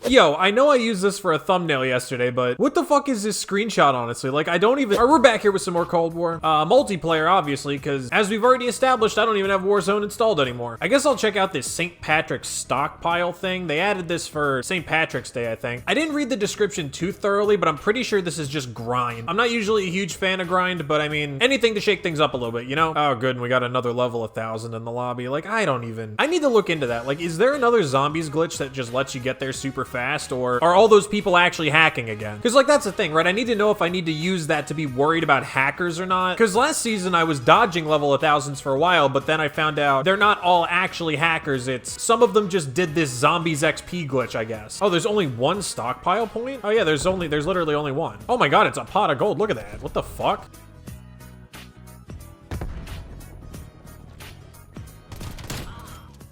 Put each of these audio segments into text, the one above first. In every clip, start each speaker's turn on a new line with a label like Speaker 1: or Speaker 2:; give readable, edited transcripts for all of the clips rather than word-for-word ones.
Speaker 1: Yo, I know I used this for a thumbnail yesterday, but what the fuck is this screenshot, honestly? Like, I don't even... We're back here with some more Cold War. Multiplayer, obviously, because as we've already established, I don't even have Warzone installed anymore. I guess I'll check out this St. Patrick's Stockpile thing. They added this for St. Patrick's Day, I think. I didn't read the description too thoroughly, but I'm pretty sure this is just grind. I'm not usually a huge fan of grind, but I mean, anything to shake things up a little bit, you know? Oh, good, and we got another level 1,000 in the lobby. Like, I need to look into that. Like, is there another zombies glitch that just lets you get there super fast, or are all those people actually hacking again? Because, like, that's the thing, right? I need to know if I need to use that to be worried about hackers or not. Because last season, I was dodging level 1000s for a while, but then I found out they're not all actually hackers. It's some of them just did this zombies XP glitch, I guess. Oh, there's only one stockpile point? Oh yeah, there's literally only one. Oh my god, it's a pot of gold. Look at that. What the fuck?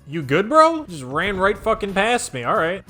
Speaker 1: You good, bro? Just ran right fucking past me. All right.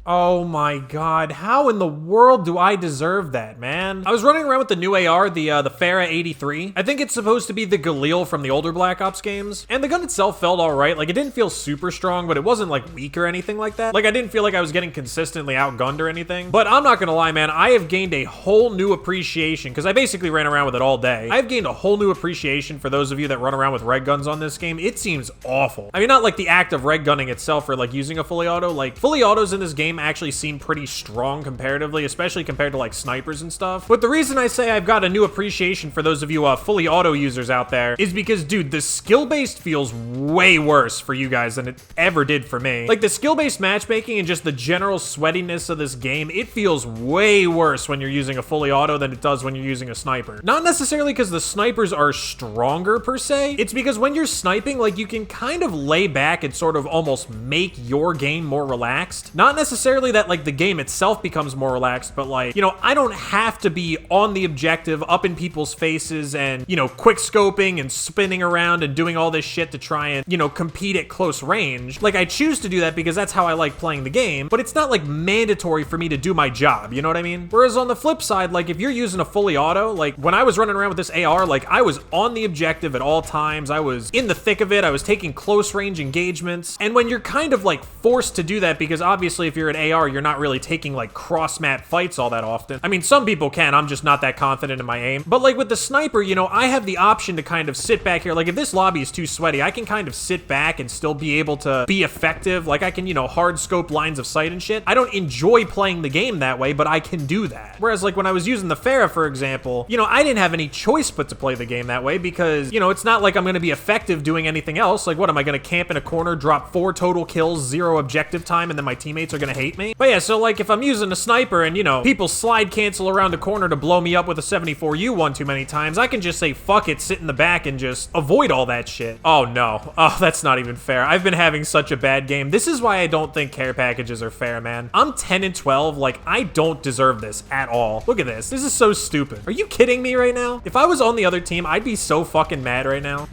Speaker 1: Oh my god, how in the world do I deserve that, man? I was running around with the new AR, the Farah 83. I think it's supposed to be the Galil from the older Black Ops games. And the gun itself felt alright. Like, it didn't feel super strong, but it wasn't, like, weak or anything like that. Like, I didn't feel like I was getting consistently outgunned or anything. But I'm not gonna lie, man, I have gained a whole new appreciation, because I basically ran around with it all day. I've gained a whole new appreciation for those of you that run around with red guns on this game. It seems awful. I mean, not like the act of red gunning itself or, like, using a fully auto. Like, fully autos in this game actually seem pretty strong comparatively, especially compared to like snipers and stuff. But the reason I say I've got a new appreciation for those of you fully auto users out there is because, dude, the skill-based feels way worse for you guys than it ever did for me. Like, the skill-based matchmaking and just the general sweatiness of this game, it feels way worse when you're using a fully auto than it does when you're using a sniper. Not necessarily because the snipers are stronger per se, it's because when you're sniping, like, you can kind of lay back and sort of almost make your game more relaxed. Not necessarily that, like, the game itself becomes more relaxed, but like, you know, I don't have to be on the objective up in people's faces and, you know, quick scoping and spinning around and doing all this shit to try and, you know, compete at close range. Like, I choose to do that because that's how I like playing the game, but it's not like mandatory for me to do my job, you know what I mean? Whereas on the flip side, like, if you're using a fully auto, like, when I was running around with this AR, like, I was on the objective at all times. I was in the thick of it. I was taking close range engagements. And when you're kind of like forced to do that, because obviously if you're an AR, you're not really taking like cross map fights all that often. I mean, some people can, I'm just not that confident in my aim. But like with the sniper, you know, I have the option to kind of sit back here. Like, if this lobby is too sweaty, I can kind of sit back and still be able to be effective. Like, I can, you know, hard scope lines of sight and shit. I don't enjoy playing the game that way, but I can do that. Whereas like when I was using the Farah, for example, you know, I didn't have any choice but to play the game that way because, you know, it's not like I'm gonna be effective doing anything else. Like, what, am I gonna camp in a corner, drop 4 total kills, 0 objective time, and then my teammates are gonna hate me? But yeah, so like if I'm using a sniper and, you know, people slide cancel around the corner to blow me up with a 74U one too many times, I can just say fuck it, sit in the back and just avoid all that shit. Oh no. Oh, that's not even fair. I've been having such a bad game. This is why I don't think care packages are fair, man. I'm 10 and 12. Like, I don't deserve this at all. Look at this. This is so stupid. Are you kidding me right now? If I was on the other team, I'd be so fucking mad right now.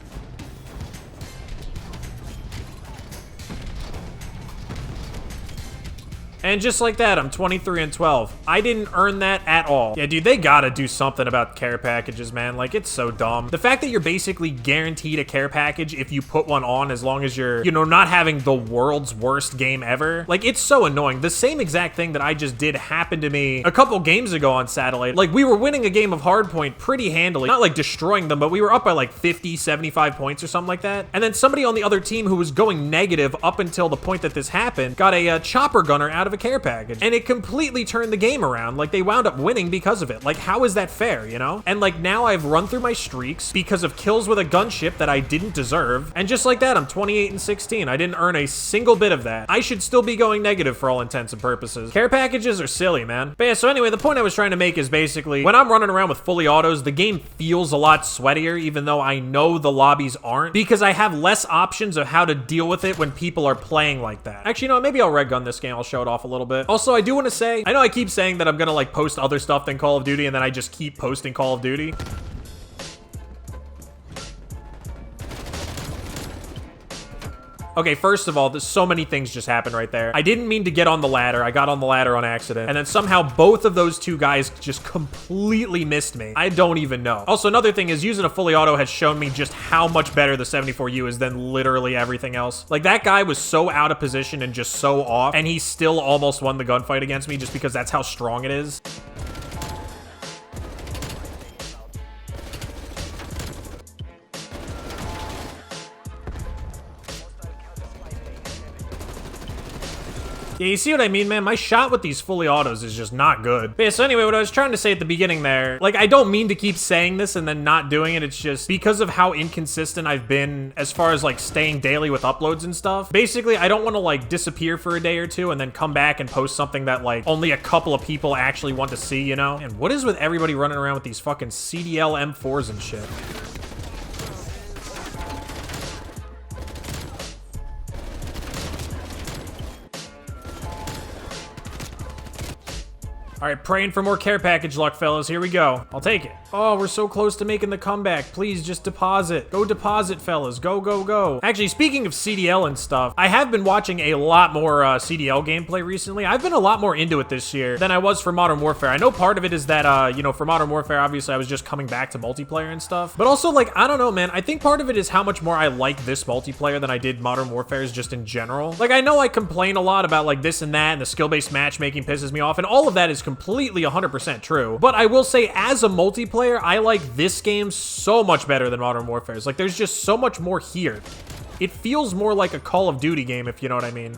Speaker 1: And just like that, I'm 23 and 12. I didn't earn that at all. Yeah, dude, they gotta do something about care packages, man. Like, it's so dumb. The fact that you're basically guaranteed a care package if you put one on, as long as you're, you know, not having the world's worst game ever. Like, it's so annoying. The same exact thing that I just did happened to me a couple games ago on Satellite. Like, we were winning a game of Hardpoint pretty handily. Not like destroying them, but we were up by like 50, 75 points or something like that. And then somebody on the other team who was going negative up until the point that this happened got a chopper gunner out of a care package, and it completely turned the game around. Like, they wound up winning because of it. Like, how is that fair, you know? And like, now I've run through my streaks because of kills with a gunship that I didn't deserve, and just like that, I'm 28 and 16. I didn't earn a single bit of that. I should still be going negative for all intents and purposes. Care packages are silly, man. But yeah, so anyway, the point I was trying to make is basically, when I'm running around with fully autos, the game feels a lot sweatier, even though I know the lobbies aren't, because I have less options of how to deal with it when people are playing like that. Actually, you know what? Maybe I'll red gun this game. I'll show it off a little bit. Also, I do want to say, I know I keep saying that I'm gonna like post other stuff than Call of Duty, and then I just keep posting Call of Duty. Okay, first of all, there's so many things just happened right there. I didn't mean to get on the ladder. I got on the ladder on accident. And then somehow both of those two guys just completely missed me. I don't even know. Also, another thing is using a fully auto has shown me just how much better the 74U is than literally everything else. Like, that guy was so out of position and just so off, and he still almost won the gunfight against me just because that's how strong it is. Yeah, you see what I mean, man? My shot with these fully autos is just not good. But yeah, so anyway, what I was trying to say at the beginning there, like, I don't mean to keep saying this and then not doing it. It's just because of how inconsistent I've been as far as, like, staying daily with uploads and stuff. Basically, I don't want to, like, disappear for a day or two and then come back and post something that, like, only a couple of people actually want to see, you know? And what is with everybody running around with these fucking CDL M4s and shit? All right, praying for more care package luck, fellas. Here we go. I'll take it. Oh, we're so close to making the comeback. Please, just deposit. Go deposit, fellas. Go, go, go. Actually, speaking of CDL and stuff, I have been watching a lot more CDL gameplay recently. I've been a lot more into it this year than I was for Modern Warfare. I know part of it is that, you know, for Modern Warfare, obviously, I was just coming back to multiplayer and stuff. But also, like, I don't know, man. I think part of it is how much more I like this multiplayer than I did Modern Warfare's just in general. Like, I know I complain a lot about, like, this and that, and the skill-based matchmaking pisses me off, and all of that is completely 100% true. But I will say, as a multiplayer, I like this game so much better than Modern Warfare's. Like, there's just so much more here. It feels more like a Call of Duty game, if you know what I mean.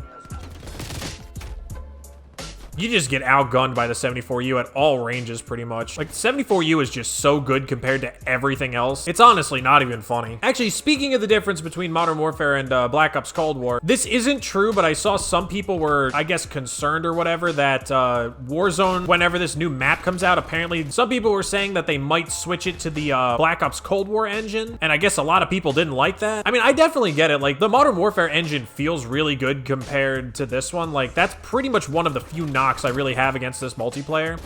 Speaker 1: You just get outgunned by the 74U at all ranges, pretty much. Like, the 74U is just so good compared to everything else. It's honestly not even funny. Actually, speaking of the difference between Modern Warfare and Black Ops Cold War, this isn't true, but I saw some people were, I guess, concerned or whatever that Warzone, whenever this new map comes out, apparently some people were saying that they might switch it to the Black Ops Cold War engine, and I guess a lot of people didn't like that. I mean, I definitely get it. Like, the Modern Warfare engine feels really good compared to this one. Like, that's pretty much one of the few knocks I really have against this multiplayer.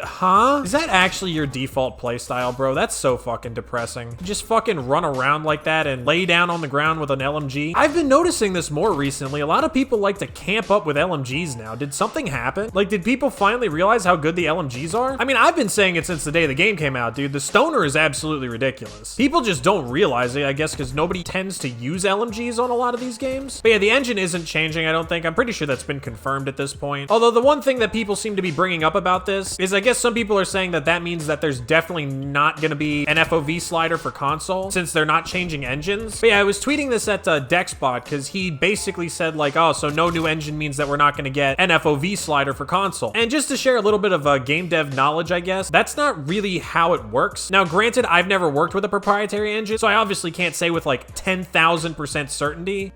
Speaker 1: Huh? Is that actually your default playstyle, bro? That's so fucking depressing. Just fucking run around like that and lay down on the ground with an LMG. I've been noticing this more recently. A lot of people like to camp up with LMGs now. Did something happen? Like, did people finally realize how good the LMGs are? I mean, I've been saying it since the day the game came out, dude. The stoner is absolutely ridiculous. People just don't realize it, I guess, because nobody tends to use LMGs on a lot of these games. But yeah, the engine isn't changing, I don't think. I'm pretty sure that's been confirmed at this point. Although the one thing that people seem to be bringing up about this is I guess some people are saying that that means that there's definitely not going to be an FOV slider for console since they're not changing engines. But yeah, I was tweeting this at Dexbot because he basically said like, oh, so no new engine means that we're not going to get an FOV slider for console. And just to share a little bit of game dev knowledge, I guess, that's not really how it works. Now, granted, I've never worked with a proprietary engine, so I obviously can't say with like 10,000% certainty.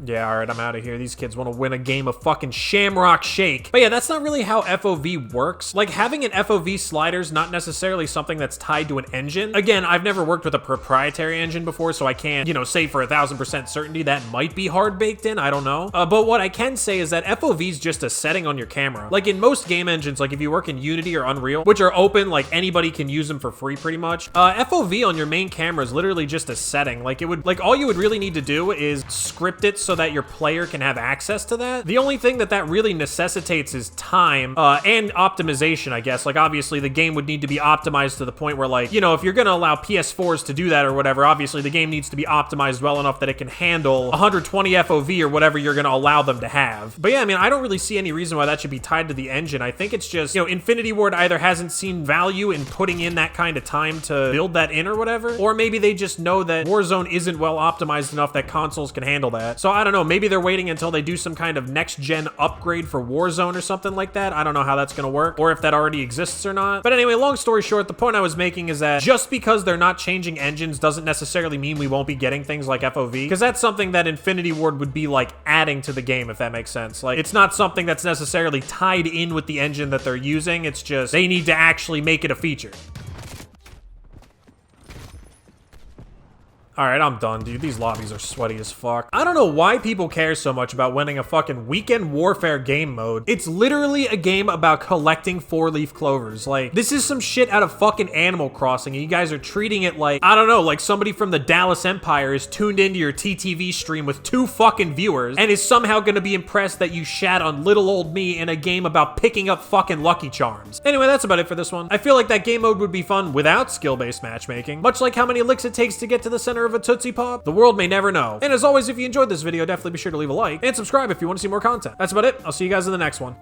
Speaker 1: Yeah, all right, I'm out of here. These kids want to win a game of fucking Shamrock Shake. But yeah, that's not really how FOV works. Like, having an FOV slider is not necessarily something that's tied to an engine. Again, I've never worked with a proprietary engine before, so I can't, you know, say for 1,000% certainty that might be hard baked in. I don't know. But what I can say is that FOV is just a setting on your camera. Like, in most game engines, like if you work in Unity or Unreal, which are open, like anybody can use them for free pretty much, FOV on your main camera is literally just a setting. Like, it would, like, all you would really need to do is script it so that your player can have access to that. The only thing that really necessitates is time and optimization, I guess. Like, obviously, the game would need to be optimized to the point where, like, you know, if you're gonna allow PS4s to do that or whatever, obviously the game needs to be optimized well enough that it can handle 120 FOV or whatever you're gonna allow them to have. But yeah, I mean, I don't really see any reason why that should be tied to the engine. I think it's just, you know, Infinity Ward either hasn't seen value in putting in that kind of time to build that in or whatever, or maybe they just know that Warzone isn't well optimized enough that consoles can handle that. So I don't know, maybe they're waiting until they do some kind of next-gen upgrade for Warzone or something like that. I don't know how that's gonna work, or if that already exists or not. But anyway, long story short, the point I was making is that just because they're not changing engines doesn't necessarily mean we won't be getting things like FOV, because that's something that Infinity Ward would be like adding to the game, if that makes sense. Like, it's not something that's necessarily tied in with the engine that they're using. It's just they need to actually make it a feature. All right, I'm done, dude. These lobbies are sweaty as fuck. I don't know why people care so much about winning a fucking weekend warfare game mode. It's literally a game about collecting 4-leaf clovers. Like, this is some shit out of fucking Animal Crossing, and you guys are treating it like, I don't know, like somebody from the Dallas Empire is tuned into your TTV stream with 2 fucking viewers and is somehow gonna be impressed that you shat on little old me in a game about picking up fucking Lucky Charms. Anyway, that's about it for this one. I feel like that game mode would be fun without skill-based matchmaking, much like how many licks it takes to get to the center of a Tootsie Pop. The world may never know. And as always, if you enjoyed this video, definitely be sure to leave a like and subscribe if you want to see more content. That's about it. I'll see you guys in the next one.